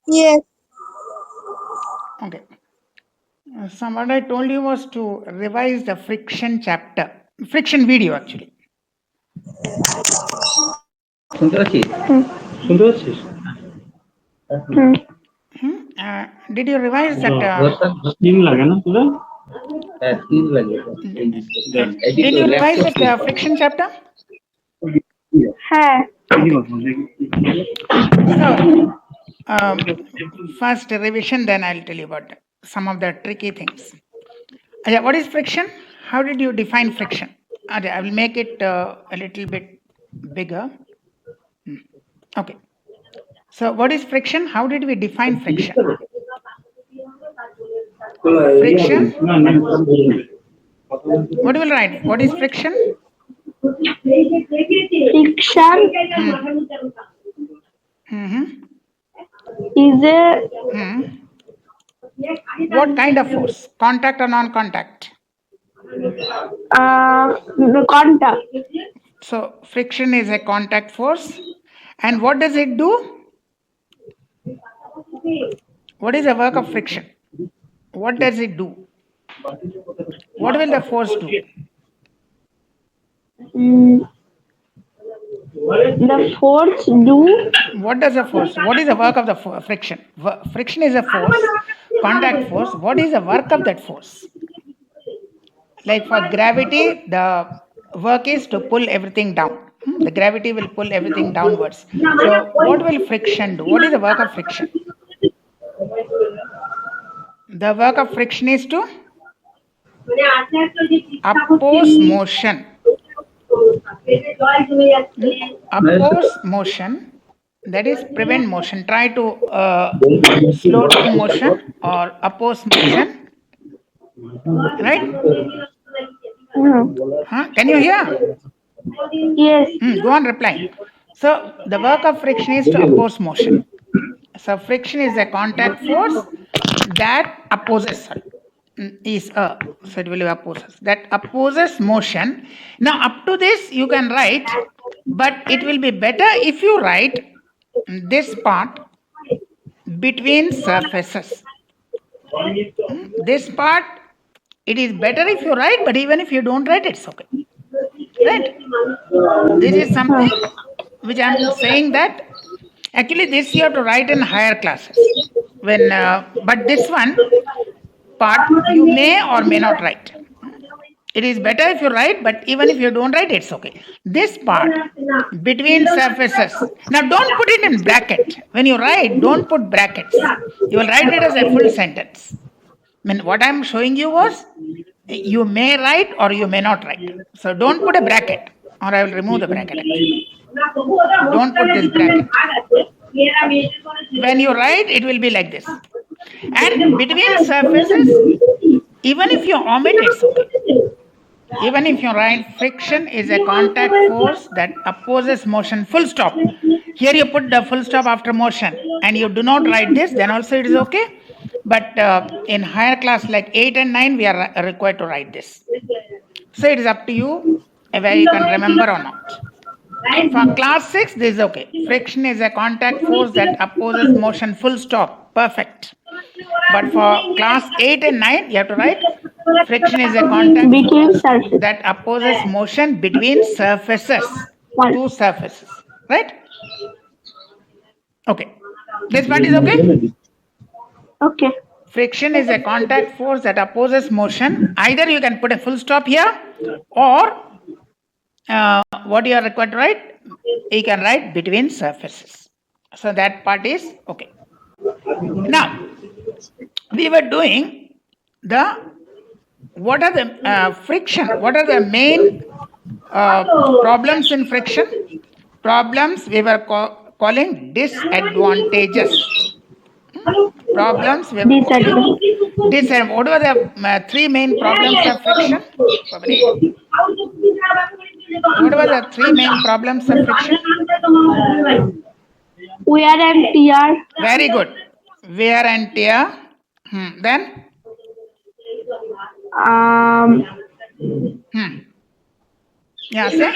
Yes. Okay. So what I told you was to revise the friction chapter, friction video actually. শুনতে পাচ্ছিস? শুনতে পাচ্ছিস? Did you revise that? তিন লাগে না তোরা? হ্যাঁ, তিন লাগে। Did you revise that friction chapter? হ্যাঁ। So, first revision, then I'll tell you about some of the tricky things. What is friction? How did you define friction? I will make it a little bit bigger. Okay. So, what is friction? How did we define friction? Friction. What will write? What is friction? Friction is a What kind of force? Contact or non-contact? contact. So friction is a contact force. And what does it do? What is the work of friction? What does it do? What will the force do? The force do. What does the force? What is the work of the friction? Friction is a force, contact force. What is the work of that force? Like for gravity, the work is to pull everything down. The gravity will pull everything downwards. So what will friction do? What is the work of friction? The work of friction is to oppose motion. Oppose motion, that is prevent motion. Try to slow down motion or oppose motion. Right? Can you hear? Yes. Go on, reply. So the work of friction is to oppose motion. So friction is a contact force that opposes so it will be opposes, that opposes motion. Now up to this you can write, but it will be better if you write this part between surfaces. This part, it is better if you write, but even if you don't write, it's okay. Right? This is something which I'm saying that actually this you have to write in higher classes. When but this one part you may or may not write. It is better if you write, but even if you don't write, it's okay. This part between surfaces. Now don't put it in bracket. When you write, don't put brackets. You will write it as a full sentence. I mean, what I'm showing you was you may write or you may not write. So don't put a bracket, or I will remove the bracket actually. Don't put this bracket. When you write, it will be like this. And between surfaces, even if you omit, it's okay. Even if you write friction is a contact force that opposes motion, full stop. Here you put the full stop after motion and you do not write this, then also it is okay. But in higher class like 8 and 9, we are required to write this. So it is up to you whether you can remember or not. For class 6, this is okay. Friction is a contact force that opposes motion, full stop. Perfect. But for class 8 and 9, you have to write friction is a contact force that opposes motion between surfaces. Two surfaces. Right? Okay. This part is okay? Okay. Friction is a contact force that opposes motion. Either you can put a full stop here, or what you are required to write, you can write between surfaces. So that part is okay. Now, we were doing the, what are the friction? What are the main problems in friction? Problems we were calling disadvantages. Problems we were calling disadvantages. What were the three main problems of friction? What were the three main problems of friction? Wear and tear. Very good. Wear and tear. Then? Yeah, say?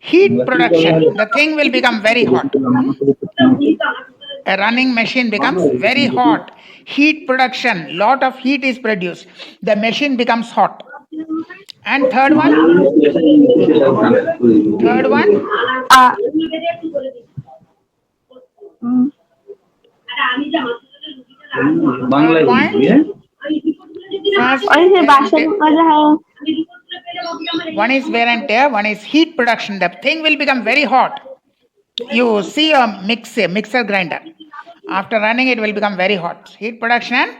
Heat production, the thing will become very hot. A running machine becomes very hot. Heat production, lot of heat is produced. The machine becomes hot. And third one, Uh, mm, third point. First, और इसे भाषण कर रहा है one is wear and tear, one is heat production. The thing will become very hot. You see a mixer grinder. After running, it will become very hot. Heat production and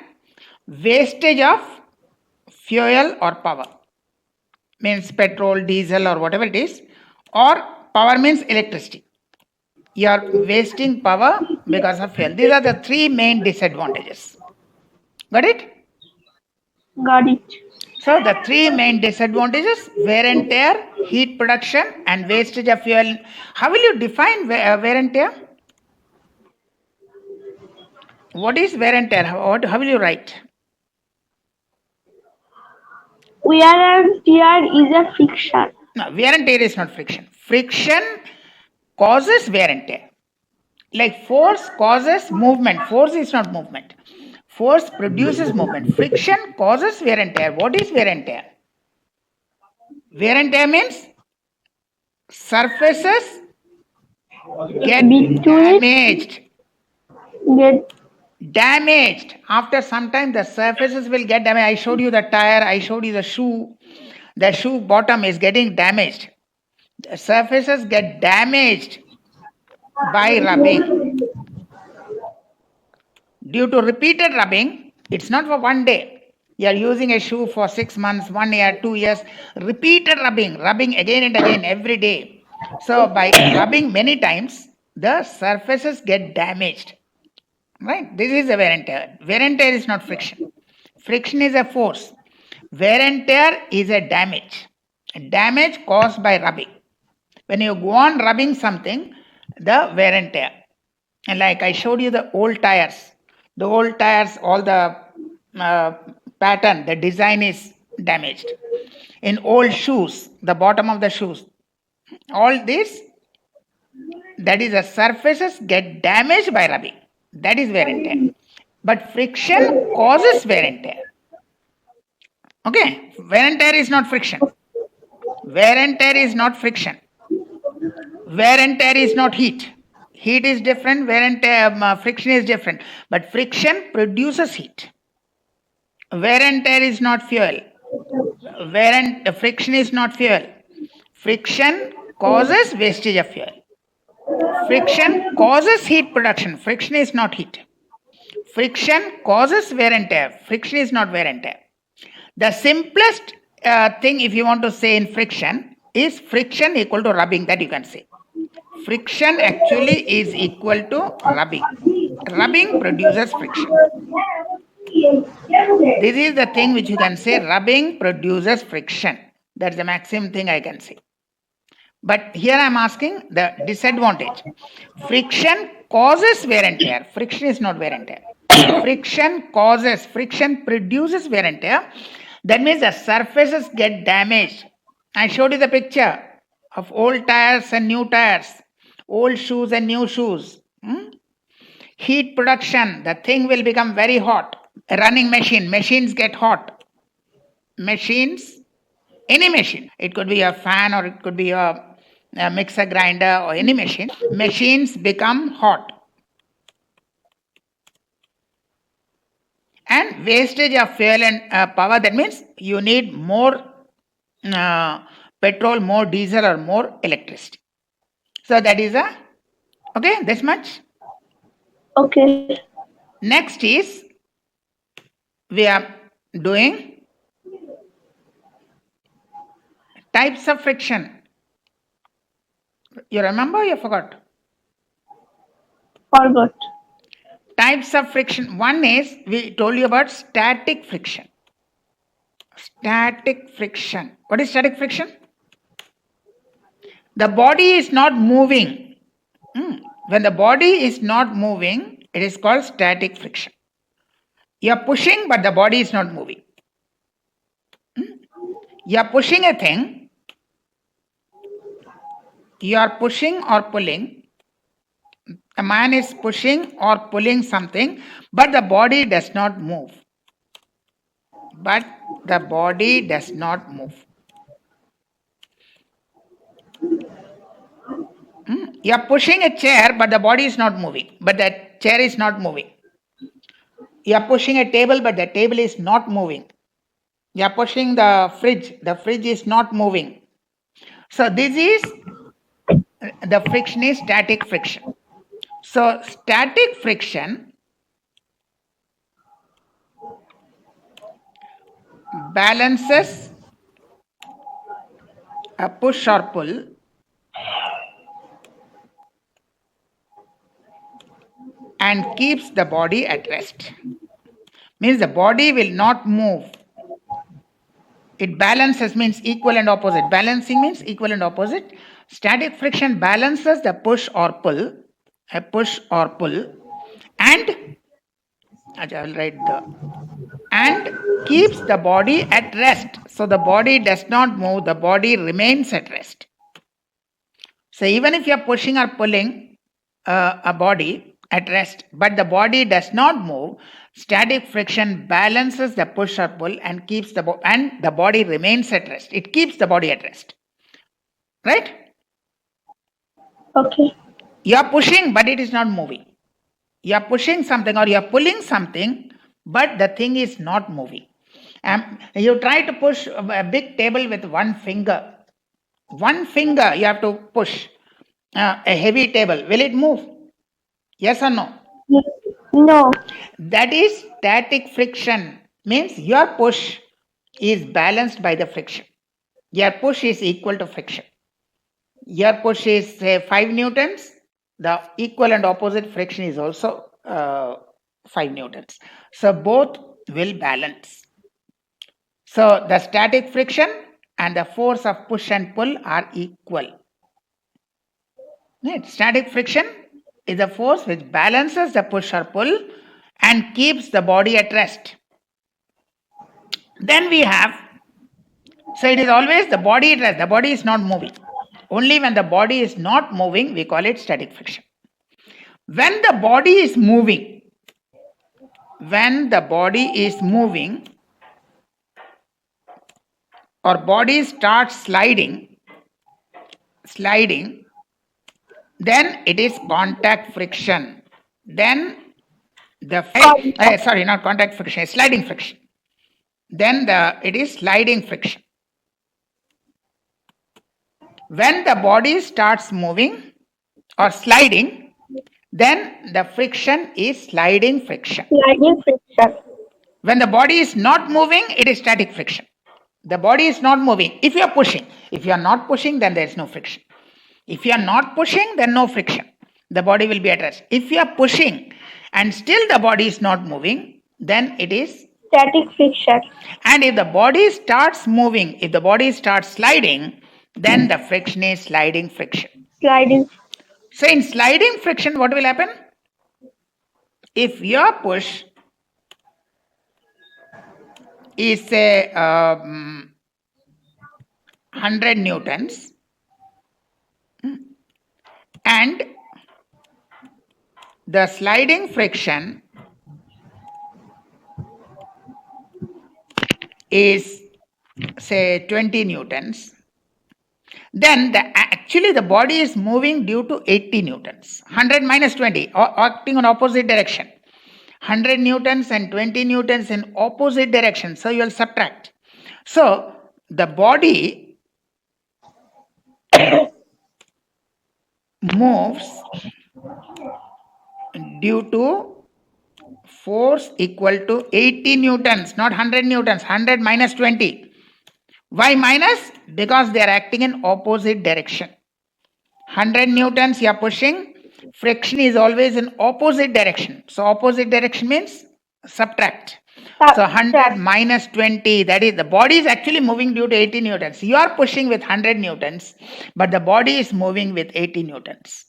wastage of fuel or power. Means petrol, diesel, or whatever it is. Or power means electricity. You are wasting power because of fuel. These are the three main disadvantages. Got it? got it So the three main disadvantages: wear and tear, heat production, and wastage of fuel. How will you define wear and tear? What is wear and tear? How will you write? wear and tear is a friction No, wear and tear is not friction. Friction causes wear and tear. Like force causes movement. Force is not movement. Force produces movement. Friction causes wear and tear. What is wear and tear? Wear and tear means surfaces get damaged. Damaged. After some time, the surfaces will get damaged. I showed you the tire. I showed you the shoe. The shoe bottom is getting damaged. The surfaces get damaged by rubbing. Due to repeated rubbing, it's not for one day. You are using a shoe for 6 months, 1 year, 2 years. Repeated rubbing again and again every day. So by rubbing many times, the surfaces get damaged. Right? This is a wear and tear. Wear and tear is not friction. Friction is a force. Wear and tear is a damage. Damage caused by rubbing. When you go on rubbing something, the wear and tear. And like I showed you the old tires. The old tires, all the pattern, the design is damaged. In old shoes, the bottom of the shoes, all this, that is the surfaces get damaged by rubbing. That is wear and tear. But friction causes wear and tear. Okay, wear and tear is not friction. Wear and tear is not friction. Wear and tear is not heat. Heat is different, wear and tear, friction is different. But friction produces heat. Wear and tear is not fuel. Friction is not fuel. Friction causes wastage of fuel. Friction causes heat production. Friction is not heat. Friction causes wear and tear. Friction is not wear and tear. The simplest thing, if you want to say in friction, is friction equal to rubbing. That you can say. Friction actually is equal to rubbing. Rubbing produces friction. This is the thing which you can say, rubbing produces friction. That's the maximum thing I can say. But here I am asking the disadvantage. Friction causes wear and tear. Friction is not wear and tear. Friction produces wear and tear. That means the surfaces get damaged. I showed you the picture of old tires and new tires, old shoes and new shoes. Heat production, the thing will become very hot. A running machines get hot. Any machine. It could be a fan or it could be a mixer grinder or any machine. Machines become hot. And wastage of fuel and power, that means you need more petrol, more diesel or more electricity. So that is okay, this much. okay Next is, we are doing types of friction. You remember or you forgot? forgot Types of friction. One is, we told you about static friction. Static friction. What is static friction? The body is not moving. When the body is not moving, it is called static friction. You are pushing, but the body is not moving. You are pushing a thing, you are pushing or pulling. A man is pushing or pulling something, but the body does not move. But the body does not move. You are pushing a chair, but the body is not moving. But the chair is not moving. You are pushing a table, but the table is not moving. You are pushing the fridge is not moving. So this is the friction is static friction. So static friction balances a push or pull and keeps the body at rest. Means the body will not move. It balances means equal and opposite. Balancing means equal and opposite. Static friction balances the push or pull, a push or pull, and I'll write the and keeps the body at rest. So the body does not move, the body remains at rest. So even if you are pushing or pulling a body at rest, but the body does not move, static friction balances the push or pull and keeps and the body remains at rest. It keeps the body at rest. Right? Okay. You are pushing, but it is not moving. You are pushing something or you are pulling something, but the thing is not moving. You try to push a big table with one finger. One finger you have to push a heavy table. Will it move? Yes or no? No. That is static friction. Means your push is balanced by the friction. Your push is equal to friction. Your push is say 5 newtons. The equal and opposite friction is also 5 newtons. So both will balance. So the static friction and the force of push and pull are equal. Right? Static friction is a force which balances the push or pull and keeps the body at rest. Then we have, so it is always the body at rest. The body is not moving. Only when the body is not moving, we call it static friction. When the body is moving, or body starts sliding, then it is contact friction. Then the not contact friction, sliding friction. Then it is sliding friction. When the body starts moving or sliding, then the friction is sliding friction. Sliding friction. When the body is not moving, it is static friction. The body is not moving. If you are pushing, if you are not pushing, then there is no friction. If you are not pushing, then no friction. The body will be at rest. If you are pushing and still the body is not moving, then it is Static friction. And if the body starts moving, if the body starts sliding, then the friction is sliding friction. Sliding. So in sliding friction, what will happen? If your push is say 100 newtons and the sliding friction is say 20 newtons, then actually the body is moving due to 80 newtons. 100 minus 20, acting on opposite direction. 100 newtons and 20 newtons in opposite direction. So you will subtract. So the body moves due to force equal to 80 newtons, not 100 newtons. 100 minus 20. Why minus? Because they are acting in opposite direction. 100 newtons you are pushing, friction is always in opposite direction. So opposite direction means subtract. So 100 minus 20, that is the body is actually moving due to 80 newtons. You are pushing with 100 newtons, but the body is moving with 80 newtons.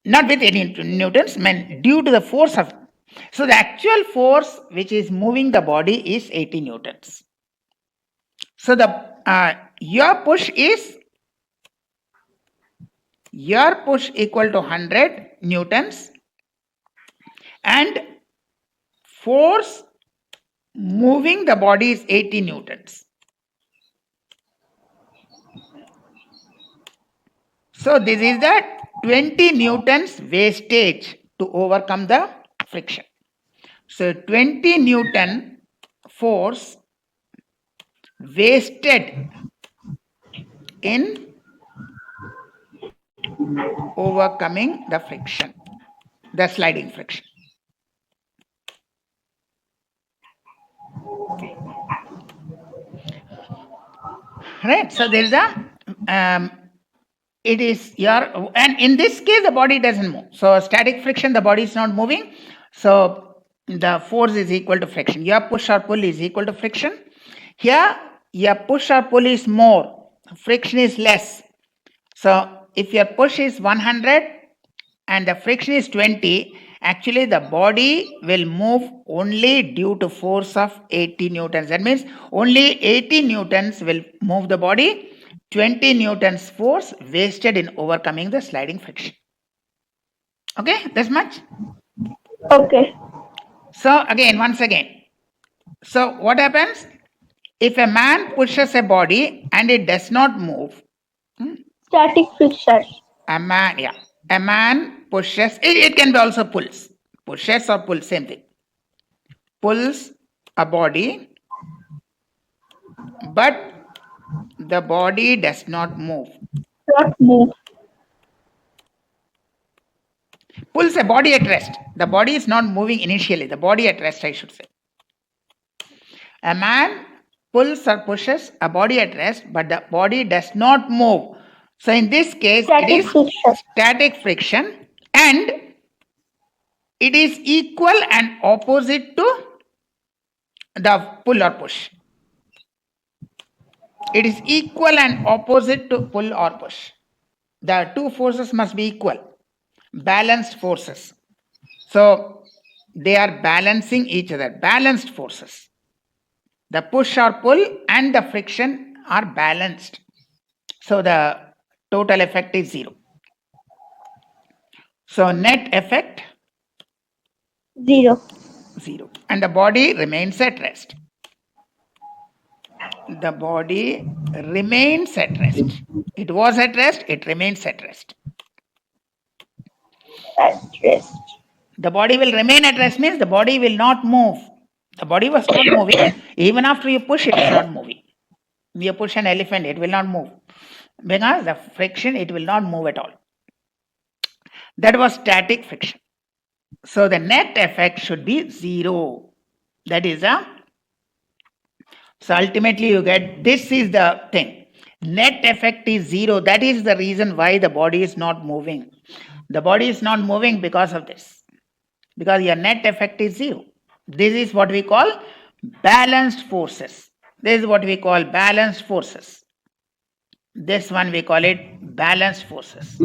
Not with 80 newtons, due to the force of. So the actual force which is moving the body is 80 newtons. So the your push is your push equal to 100 newtons and force moving the body is 80 newtons. So this is the 20 newtons wastage to overcome the friction. So 20 newton force wasted in overcoming the friction, the sliding friction. Right, so there is a it is your, and in this case the body doesn't move. So static friction, the body is not moving, so the force is equal to friction. Your push or pull is equal to friction. Here your push or pull is more, friction is less. So if your push is 100 and the friction is 20, actually the body will move only due to force of 80 newtons. That means only 80 newtons will move the body, 20 newtons force wasted in overcoming the sliding friction. Okay, this much? Okay. So again, once again, so what happens if a man pushes a body and it does not move? Static friction. A man pushes, it can be also pulls, pushes or pulls, same thing, pulls a body but the body does not move. Not move. Pulls a body at rest, the body is not moving initially, the body at rest I should say. A man pulls or pushes a body at rest but the body does not move. So in this case Static it is friction. static friction and it is equal and opposite to the pull or push. It is equal and opposite to pull or push. The two forces must be equal, balanced forces. So they are balancing each other, balanced forces. The push or pull and the friction are balanced. So the total effect is 0. So net effect 0. 0. And the body remains at rest. The body remains at rest. It was at rest, it remains at rest. At rest. The body will remain at rest means the body will not move. The body was not moving. Even after you push, it is not moving. You push an elephant, it will not move. Because the friction, it will not move at all. That was static friction. So the net effect should be 0. That is a. So ultimately you get, this is the thing. Net effect is 0. That is the reason why the body is not moving. The body is not moving because of this. Because your net effect is 0. This is what we call balanced forces. This is what we call balanced forces. This one we call it balanced forces.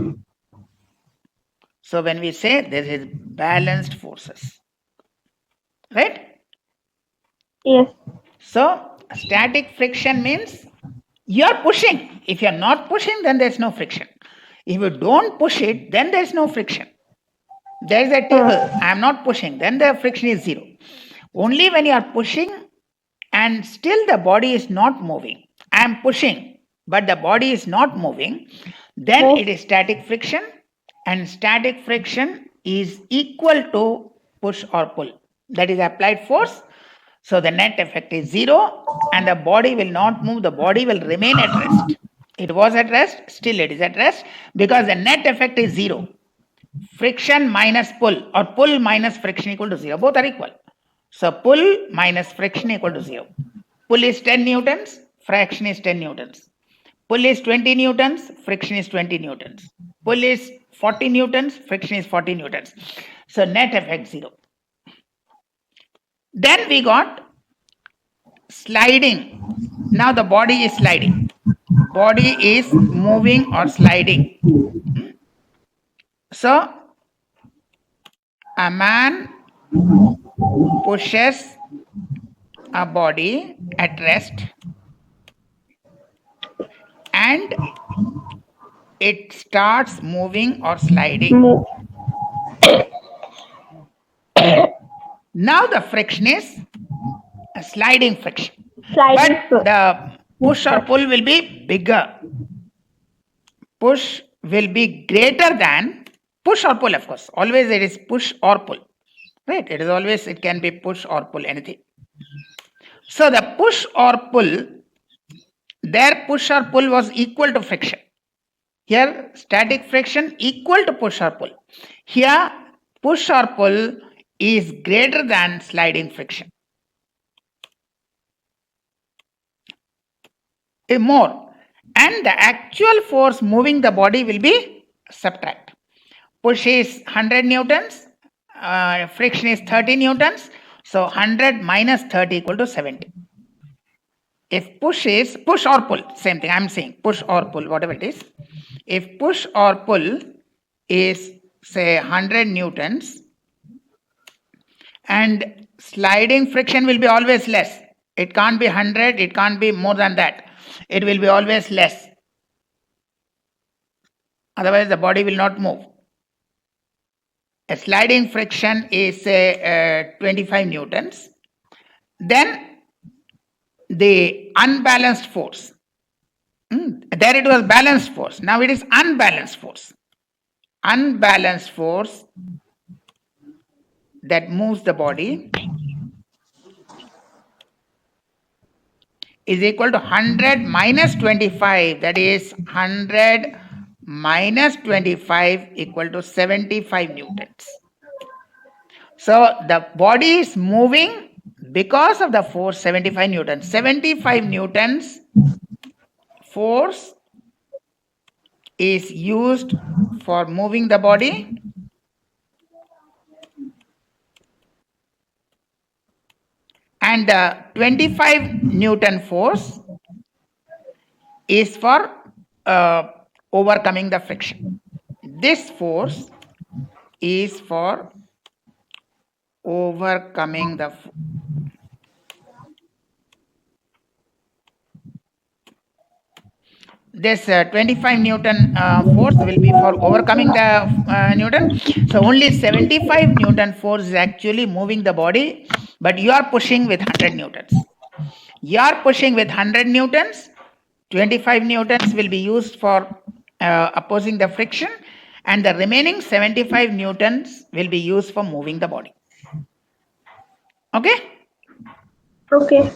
So when we say this is balanced forces, right? Yes. So static friction means you are pushing. If you are not pushing, then there is no friction. If you don't push it, then there is no friction. There is a table. I am not pushing, then the friction is 0. Only when you are pushing and still the body is not moving, I am pushing but the body is not moving, then it is static friction, and static friction is equal to push or pull. That is applied force. So the net effect is 0 and the body will not move, the body will remain at rest. It was at rest, still it is at rest because the net effect is 0. Friction minus pull or pull minus friction equal to 0. Both are equal. So pull minus friction equal to 0. Pull is 10 newtons, friction is 10 newtons. Pull is 20 newtons, friction is 20 newtons. Pull is 40 newtons, friction is 40 newtons. So net effect 0. Then we got sliding. Now the body is sliding. Body is moving or sliding. So a man pushes a body at rest and it starts moving or sliding. Now the friction is a sliding friction. But the push or pull will be bigger. Push will be greater than push or pull, of course. Always it is push or pull. Right? It is always, it can be push or pull, anything. So the push or pull, their push or pull was equal to friction. Here, static friction equal to push or pull. Here, push or pull is greater than sliding friction. More. And the actual force moving the body will be subtract. Push is 100 newtons, friction is 30 newtons. So 100 minus 30 equal to 70. If push is push or pull, same thing I'm saying, push or pull, whatever it is. If push or pull is say 100 newtons and sliding friction will be always less. It can't be 100, it can't be more than that. It will be always less. Otherwise the body will not move. A sliding friction is 25 newtons. Then the unbalanced force. There it was balanced force. Now it is unbalanced force. Unbalanced force that moves the body is equal to 100 minus 25. That is 100 minus 25 equal to 75 newtons. So the body is moving because of the force 75 newtons. 75 newtons force is used for moving the body. And 25 Newton force is for overcoming the friction. This force is for overcoming the this 25 Newton force will be for overcoming the Newton. So only 75 Newton force is actually moving the body, but you are pushing with 100 newtons. You are pushing with 100 newtons, 25 newtons will be used for opposing the friction, and the remaining 75 newtons will be used for moving the body. Okay? Okay.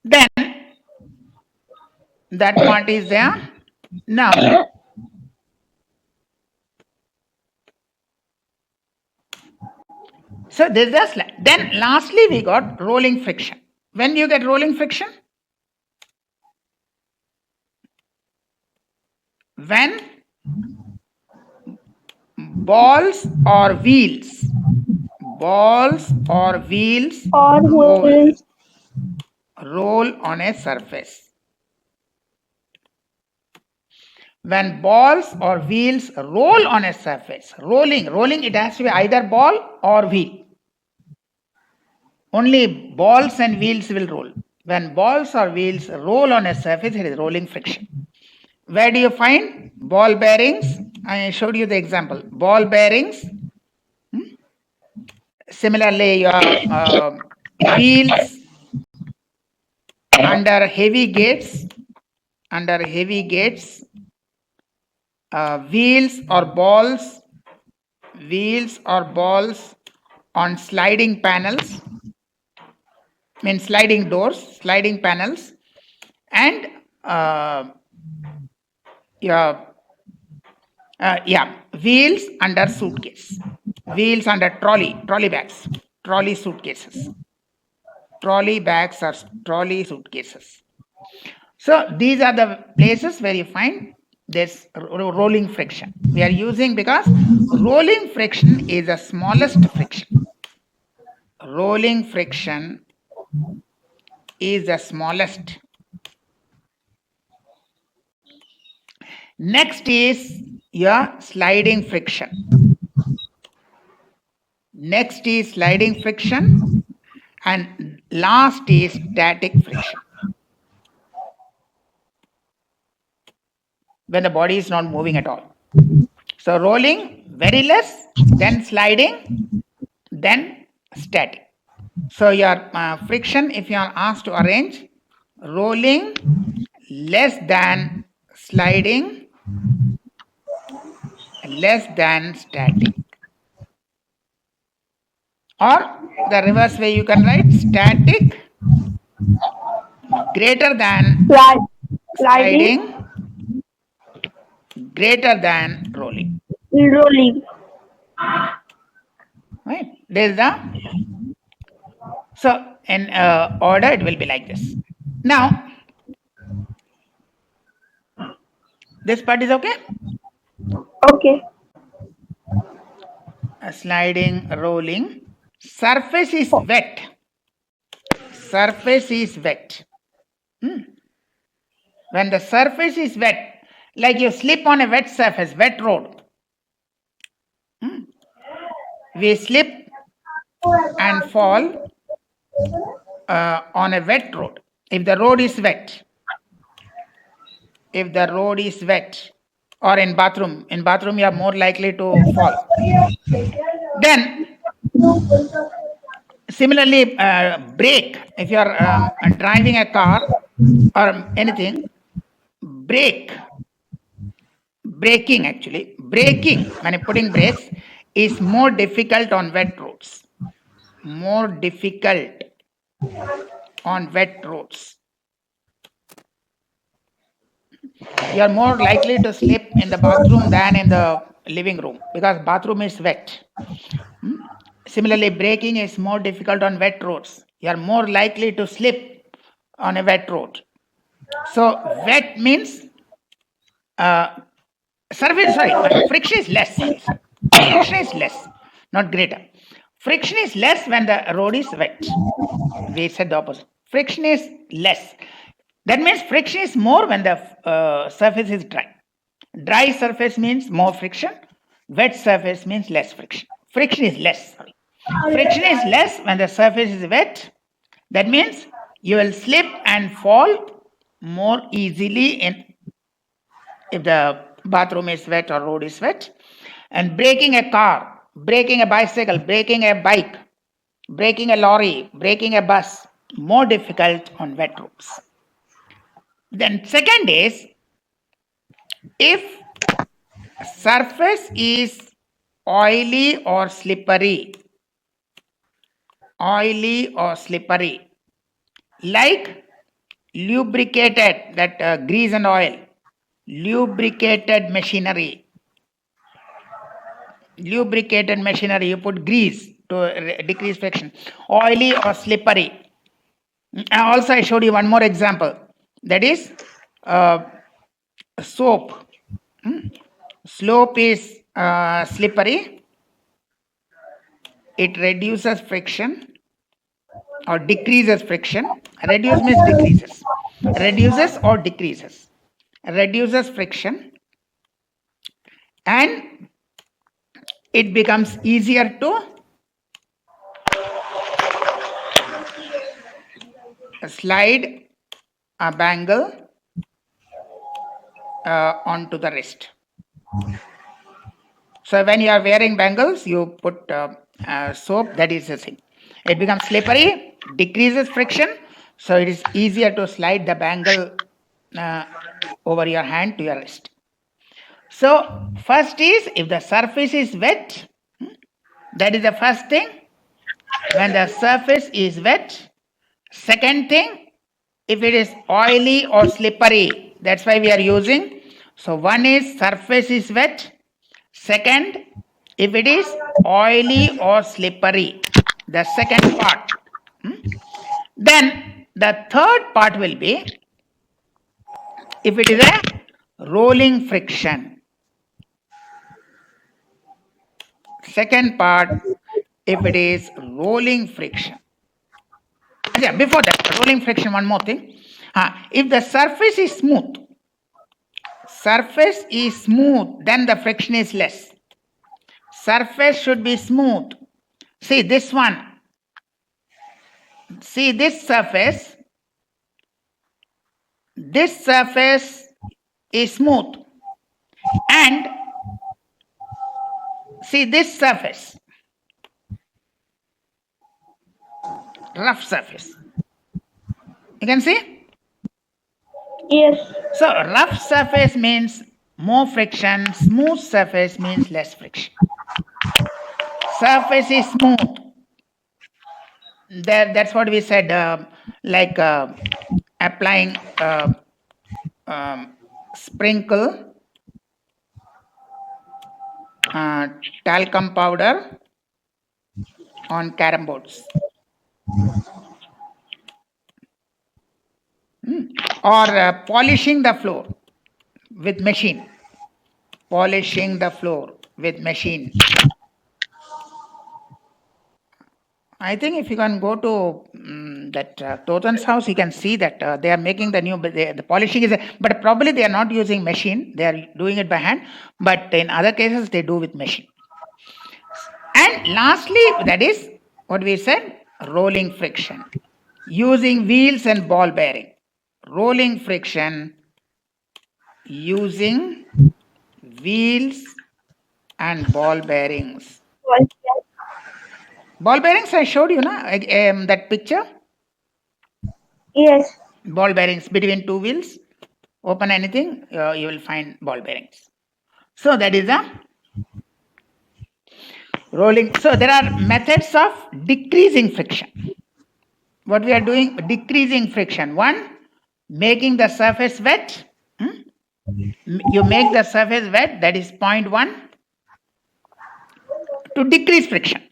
Then that part is there. Now, so this is the slide. Then lastly we got rolling friction. When you get rolling friction? When balls or wheels roll on a surface. When balls or wheels roll on a surface, rolling, it has to be either ball or wheel. Only balls and wheels will roll. When balls or wheels roll on a surface, it is rolling friction. Where do you find ball bearings? I showed you the example. Ball bearings. Similarly, your wheels under heavy gates. Wheels or balls on sliding panels, means sliding doors, sliding panels, and wheels under suitcase, wheels under trolley bags, trolley suitcases, trolley bags or trolley suitcases. So these are the places where you find this rolling friction. We are using because rolling friction is the smallest friction. Rolling friction is the smallest. Next is your sliding friction. Next is sliding friction, and last is static friction. when the body is not moving at all. So rolling very less, then sliding, then static. So your friction, if you are asked to arrange, rolling less than sliding, less than static. Or the reverse way you can write static greater than Slide, sliding, sliding, greater than rolling. rolling. Right? This is the so in order it will be like this. Now this part is okay. Okay. Sliding, rolling. Surface is wet. Surface is wet. When the surface is wet, like you slip on a wet surface, wet road. We slip and fall on a wet road. If the road is wet, or in bathroom you are more likely to fall. Then similarly, brake. If you are driving a car or anything, braking when you're putting brakes is more difficult on wet roads. More difficult on wet roads. You are more likely to slip in the bathroom than in the living room because bathroom is wet. Similarly, braking is more difficult on wet roads. You are more likely to slip on a wet road. So wet means friction is less. Friction is less, not greater. Friction is less when the road is wet. We said the opposite. Friction is less. That means friction is more when the surface is dry. Dry surface means more friction. Wet surface means less friction. Friction is less. Friction is less when the surface is wet. That means you will slip and fall more easily if the bathroom is wet or road is wet. And braking a car, braking a bicycle, braking a bike, braking a lorry, braking a bus, more difficult on wet roads. Then second is, if surface is oily or slippery, like lubricated, that grease and oil, lubricated machinery, you put grease to decrease friction. Oily or slippery. And also I showed you one more example, that is soap. Soap is slippery. It reduces friction or decreases friction. Reduce means decreases. Reduces or decreases. Reduces friction, and it becomes easier to slide a bangle onto the wrist. So when you are wearing bangles, you put soap, that is the thing. It becomes slippery, decreases friction, so it is easier to slide the bangle over your hand to your wrist. So first is, if the surface is wet, that is the first thing, when the surface is wet. Second thing, if it is oily or slippery, that's why we are using. So one is surface is wet. Second, if it is oily or slippery, the second part. Then the third part will be, if it is a rolling friction. Second part, if it is rolling friction. Yeah, before that, rolling friction, one more thing. If the surface is smooth, then the friction is less. Surface should be smooth. See this one. See this surface. This surface is smooth. And see this surface, rough surface. You can see? Yes. So rough surface means more friction, smooth surface means less friction. Surface is smooth. That's what we said, like applying sprinkle talcum powder on carom boards. Or polishing the floor with machine. Polishing the floor with machine. I think if you can go to that Toten's house, you can see that they are making the new, the polishing is, but probably they are not using machine. They are doing it by hand. But in other cases, they do with machine. And lastly, that is what we said, rolling friction. Using wheels and ball bearing. Rolling friction using wheels and ball bearings. Ball bearings, I showed you, that picture. Yes. Ball bearings between two wheels. Open anything, you will find ball bearings. So that is a rolling. So there are methods of decreasing friction. What we are doing, decreasing friction. One, making the surface wet. You make the surface wet, that is point 1. To decrease friction,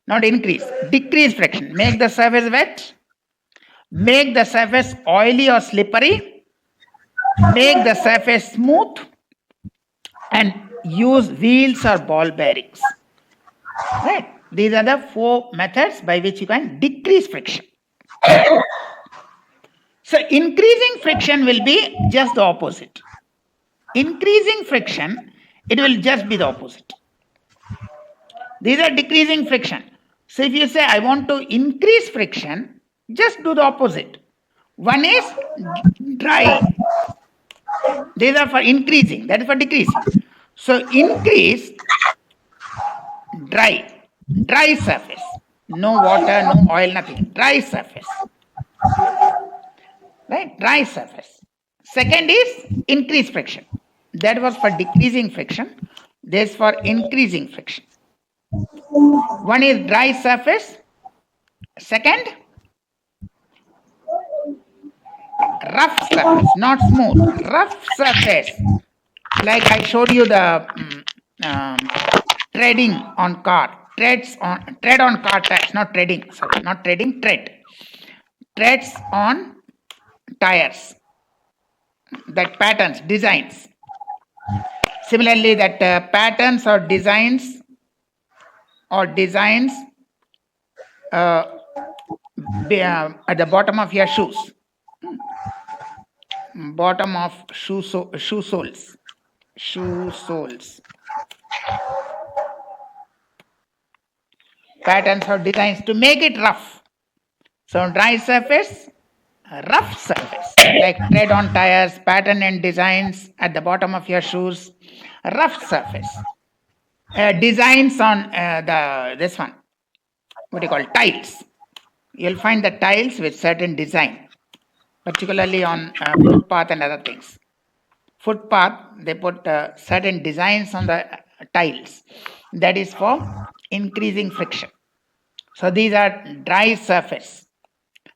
not increase, decrease friction. Make the surface wet, make the surface oily or slippery, make the surface smooth, and use wheels or ball bearings. Right? These are the 4 methods by which you can decrease friction. So increasing friction will be just the opposite. Increasing friction, it will just be the opposite. These are decreasing friction. So if you say I want to increase friction, just do the opposite. One is dry. These are for increasing, that is for decreasing. So increase, dry surface. No water, no oil, nothing. Dry surface. Right? Dry surface. Second is increase friction. That was for decreasing friction. This is for increasing friction. One is dry surface. Second, rough surface, not smooth. Rough surface. Like I showed you the treading on car. Tread on car tires, not treading. Sorry, not treading, tread. Treads on tires. That patterns, designs. Similarly, that patterns or designs at the bottom of your shoes. Bottom of shoe soles. Shoe soles. Patterns or designs to make it rough. So dry surface, rough surface, like tread on tires, pattern and designs at the bottom of your shoes, rough surface. Designs on this one, what do you call, tiles. You'll find the tiles with certain design, particularly on footpath and other things. Footpath, they put certain designs on the tiles. That is for increasing friction. So these are dry surface.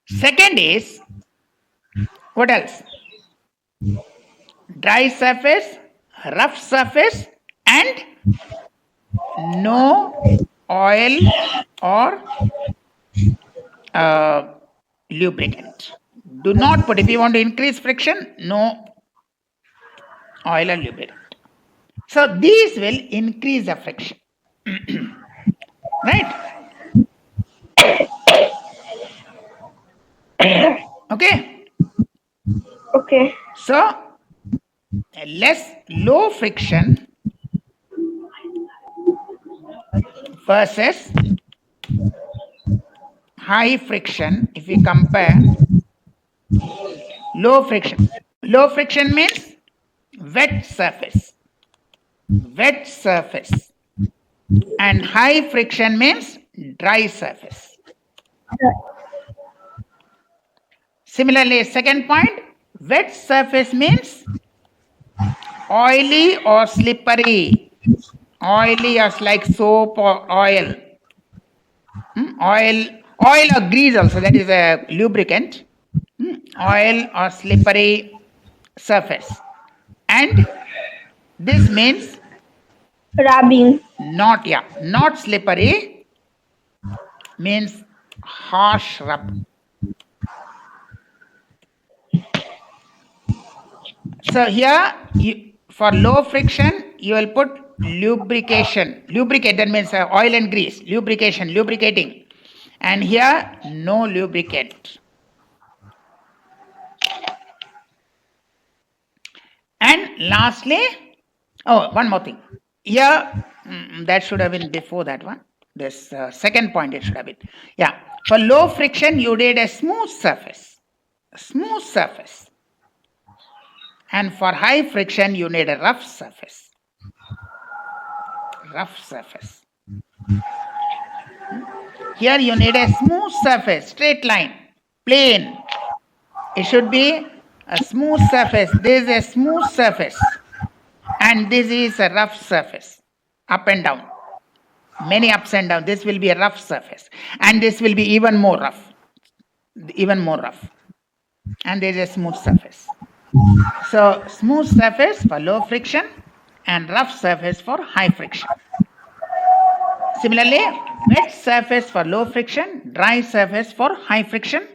Second is, what else? Dry surface, rough surface, and no oil or lubricant. Do not put, if you want to increase friction, no oil or lubricant. So these will increase the friction. Right? Okay. Okay. So low friction versus high friction. If we compare, low friction means wet surface. wet surface. And high friction means dry surface. Similarly, second point, wet surface means oily or slippery. Oily as like soap or oil. Oil or grease also, that is a lubricant. Oil or slippery surface. And this means rubbing, not slippery, means harsh rub. So here for low friction you will put lubrication. Lubricate, that means oil and grease. Lubricating. And here no lubricant. And lastly, one more thing. Here, that should have been before that one. This second point it should have been. Yeah, for low friction you need a smooth surface. And for high friction you need a rough surface. Here you need a smooth surface, straight line, plain. It should be a smooth surface. This is a smooth surface. And this is a rough surface, up and down. Many ups and downs. This will be a rough surface. And this will be even more rough. And there is a smooth surface. So smooth surface for low friction and rough surface for high friction. Similarly, wet surface for low friction, dry surface for high friction.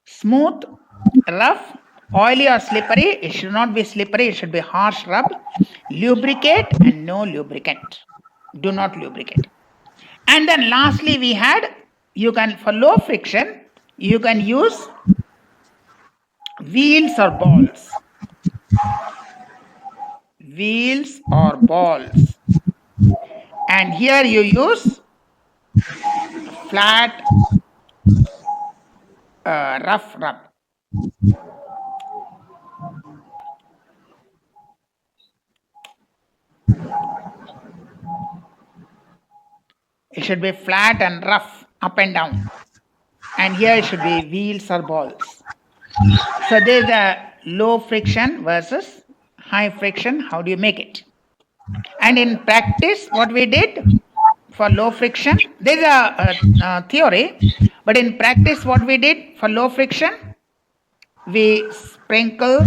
Smooth, rough, oily or slippery. It should not be slippery, it should be harsh rub. Lubricate and no lubricant. Do not lubricate. And then lastly we had, for low friction, you can use wheels or balls. And here you use flat, rough rub. It should be flat and rough, up and down. And here it should be wheels or balls. So there is a low friction versus high friction. How do you make it? And in practice, what we did for low friction, there is a theory, but in practice, what we did for low friction, we sprinkle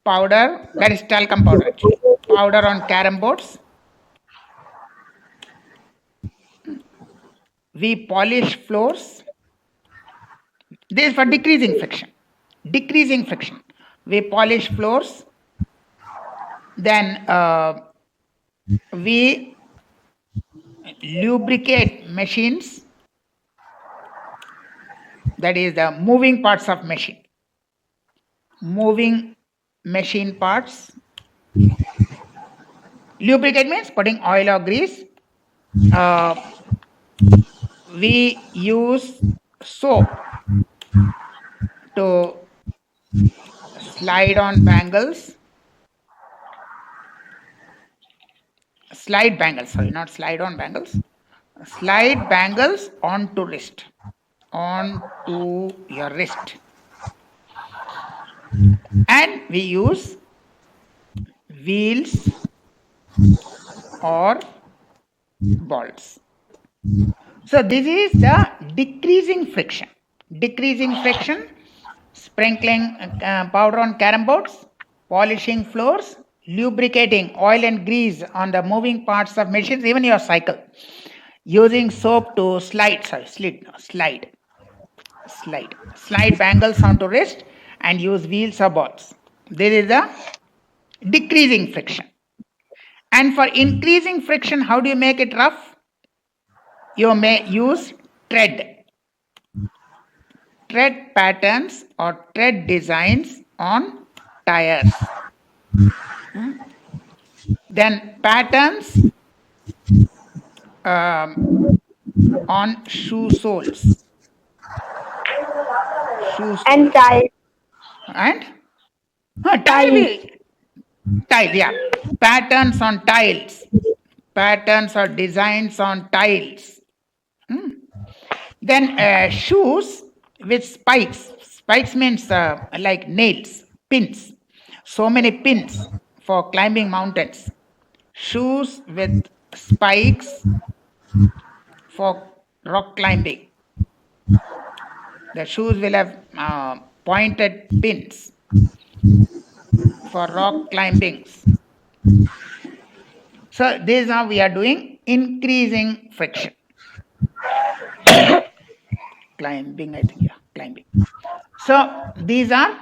powder, that is talcum powder actually, powder on carom boards. We polish floors. This is for decreasing friction. We polish floors. Then we lubricate machines. That is the moving parts of machine. Moving machine parts. Lubricate means putting oil or grease. We use soap to slide on bangles. Slide bangles, sorry, not slide on bangles. Slide bangles onto wrist. Onto your wrist. And we use wheels or balls. So this is the decreasing friction. Sprinkling powder on carom boards, polishing floors, lubricating oil and grease on the moving parts of machines, even your cycle. Using soap to slide bangles onto wrist and use wheels or balls. This is the decreasing friction. And for increasing friction, how do you make it rough? You may use tread patterns or tread designs on tires. Then patterns on shoe soles. And tire. And tire Tile, yeah. Patterns on tiles. Patterns or designs on tiles. Then shoes with spikes. Spikes means like nails, pins. So many pins for climbing mountains. Shoes with spikes for rock climbing. The shoes will have pointed pins for rock climbings. So this is how we are doing increasing friction. Climbing, I think, yeah, climbing. So these are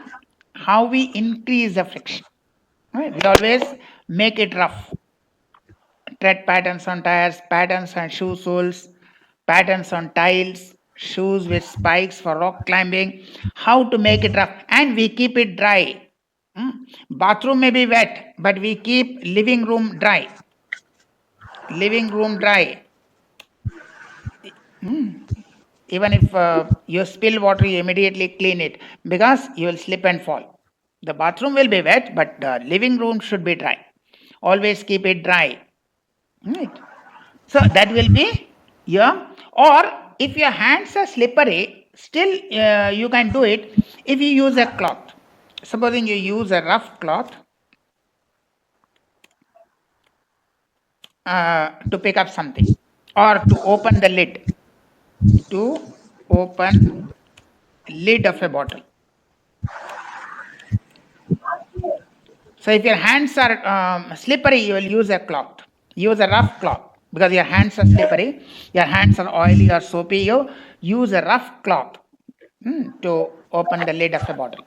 how we increase the friction. Right? We always make it rough. Tread patterns on tires, patterns on shoe soles, patterns on tiles, shoes with spikes for rock climbing, how to make it rough, and we keep it dry. Bathroom may be wet, but we keep living room dry. Living room dry. Even if you spill water, you immediately clean it because you will slip and fall. The bathroom will be wet, but the living room should be dry. Always keep it dry. Right. So that will be your, or if your hands are slippery, still you can do it if you use a cloth. Supposing you use a rough cloth to pick up something or to open the lid, to open lid of a bottle. So if your hands are slippery, you will use a cloth. Use a rough cloth because your hands are slippery. Your hands are oily or soapy. You use a rough cloth to open the lid of a bottle.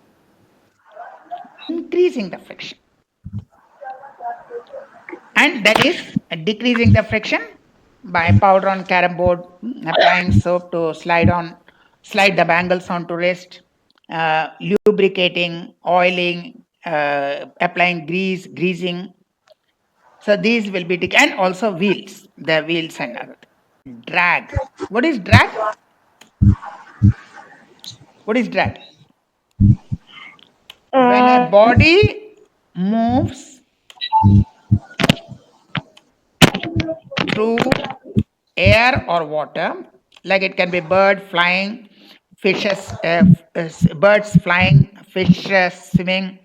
Increasing the friction. And that is decreasing the friction by powder on carom board, applying soap to slide the bangles onto wrist, lubricating, oiling, applying greasing. So these will be and also wheels, the wheels and other. Drag. What is drag? What is drag? When a Uh, body moves through air or water, like it can be bird flying, fishes, birds flying, fish swimming,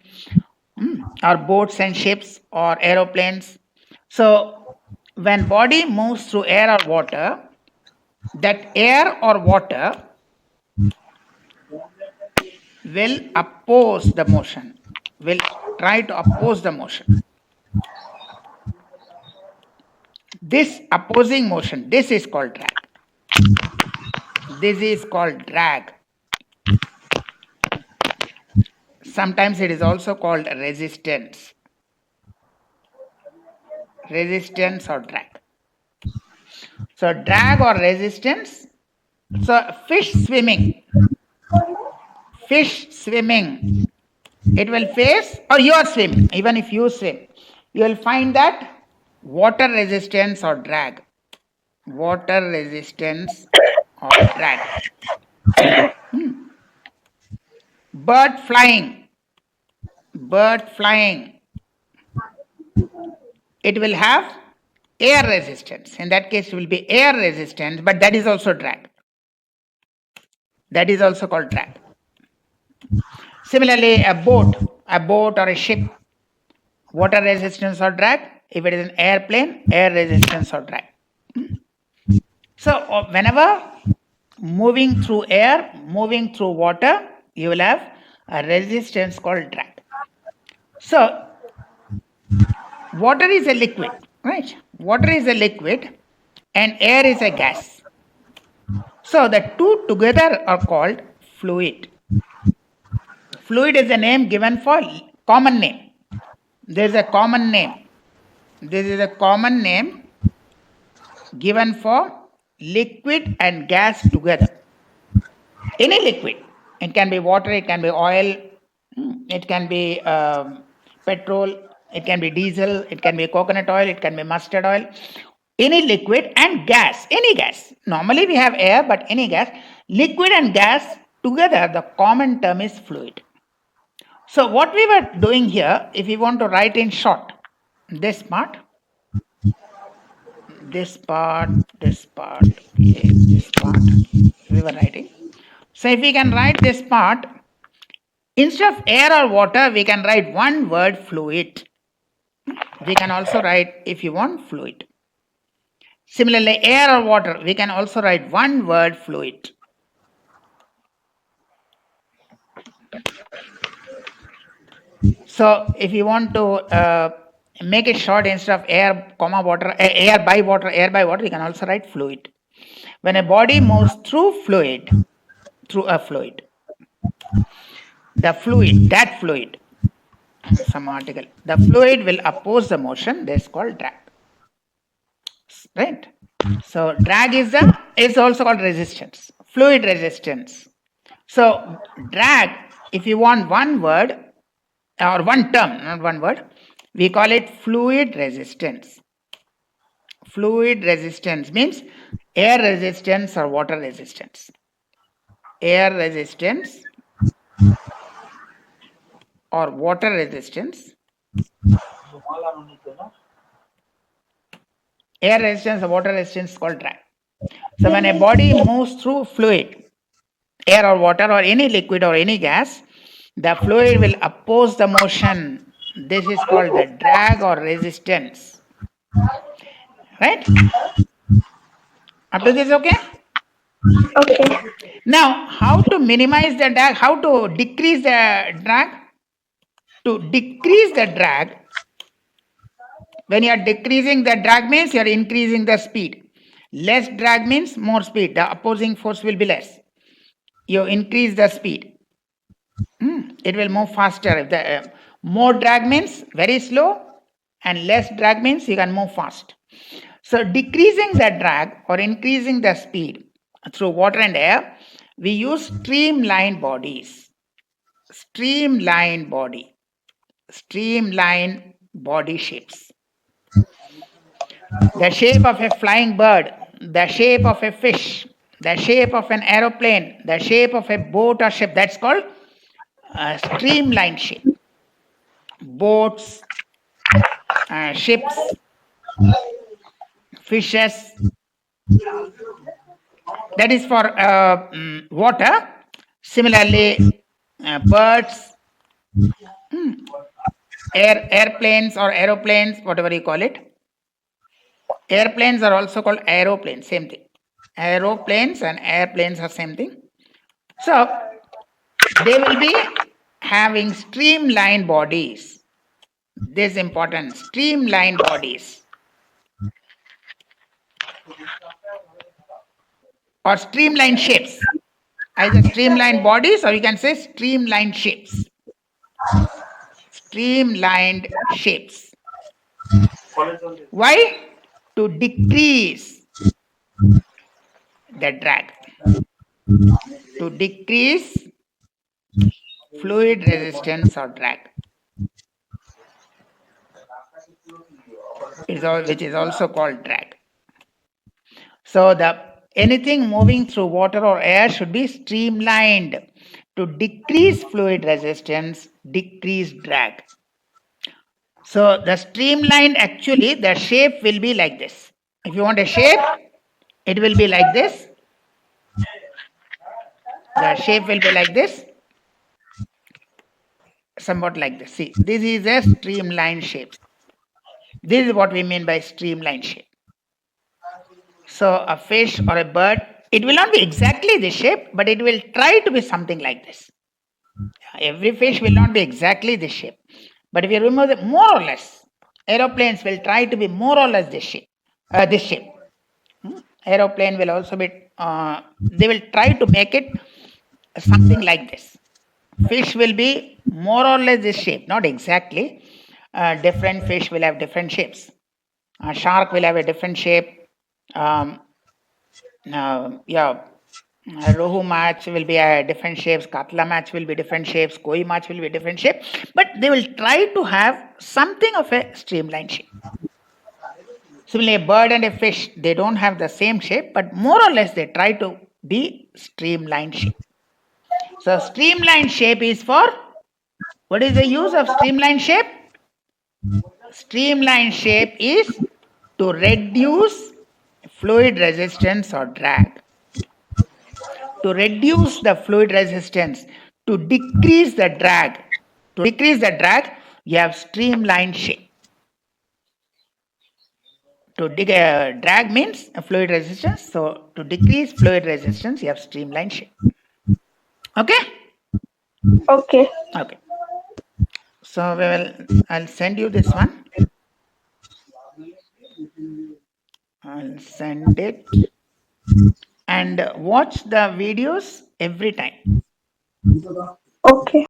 or boats and ships or aeroplanes. So when body moves through air or water, that air or water will oppose the motion, will try to oppose the motion. This opposing motion, this is called drag. This is called drag. Sometimes it is also called resistance. Resistance or drag. So drag or resistance. So fish swimming, it will face, or you are swimming, even if you swim, you will find that water resistance or drag. Water resistance or drag. Bird flying, it will have air resistance. In that case, it will be air resistance, but that is also drag. That is also called drag. Similarly, a boat or a ship, water resistance or drag. If it is an airplane, air resistance or drag. So whenever moving through air, moving through water, you will have a resistance called drag. So water is a liquid, right? Water is a liquid and air is a gas. So the two together are called fluid. Fluid is a name given for common name. There is a common name. This is a common name given for liquid and gas together. Any liquid. It can be water, it can be oil, it can be petrol, it can be diesel, it can be coconut oil, it can be mustard oil. Any liquid and gas, any gas. Normally we have air, but any gas. Liquid and gas together, the common term is fluid. So what we were doing here, if we want to write in short, this part, okay, this part, we were writing. So if we can write this part, instead of air or water, we can write one word fluid. We can also write, if you want, fluid. Similarly, air or water, we can also write one word fluid. So if you want to make it short, instead of air, comma water, air by water, we can also write fluid. When a body moves through a fluid, that fluid, some article, the fluid will oppose the motion. That's called drag. Right? So drag is also called resistance, fluid resistance. So drag, if you want one word or one term, not one word, we call it fluid resistance. Fluid resistance means air resistance or water resistance. Air resistance or water resistance. Air resistance or water resistance is called drag. So when a body moves through fluid, air or water or any liquid or any gas, the fluid will oppose the motion. This is called the drag or resistance. Right? Up to this, okay? Okay. Now, how to minimize the drag? How to decrease the drag? To decrease the drag, when you are decreasing the drag means you are increasing the speed. Less drag means more speed. The opposing force will be less. You increase the speed. It will move faster. If the more drag means very slow, and less drag means you can move fast. So decreasing the drag or increasing the speed through water and air, we use streamlined bodies. Streamlined body shapes. The shape of a flying bird, the shape of a fish, the shape of an aeroplane, the shape of a boat or ship, that's called a streamlined shape. Boats, ships, fishes, that is for water. Similarly, birds, airplanes or aeroplanes, whatever you call it. Airplanes are also called aeroplanes, same thing. Aeroplanes and airplanes are same thing. So they will be having streamlined bodies. This is important, streamlined bodies. Or streamlined shapes. Either streamlined bodies or you can say streamlined shapes. Streamlined shapes. Why? To decrease the drag. To decrease fluid resistance or drag. Which is also called drag. So anything moving through water or air should be streamlined to decrease fluid resistance, decrease drag. So the streamlined, actually the shape will be like this. If you want a shape, it will be like this. The shape will be like this. Somewhat like this. See, this is a streamlined shape. This is what we mean by streamlined shape. So a fish or a bird, it will not be exactly this shape, but it will try to be something like this. Every fish will not be exactly this shape. But if you remove it, more or less, aeroplanes will try to be more or less this shape. Aeroplane will also be, they will try to make it something like this. Fish will be more or less this shape, not exactly. Different fish will have different shapes. Shark will have a different shape. Rohu match will be a different shapes, Katla match will be different shapes, Koi match will be different shape, but they will try to have something of a streamlined shape. Similarly, a bird and a fish, they don't have the same shape, but more or less they try to be streamlined shape. So streamlined shape is for What is the use of streamline shape? Streamline shape is to reduce fluid resistance or drag. To reduce the fluid resistance, to decrease the drag. To decrease the drag, you have streamline shape. Drag means fluid resistance. So to decrease fluid resistance, you have streamline shape. Okay? Okay. Okay. So I'll send you this one. I'll send it and watch the videos every time. Okay.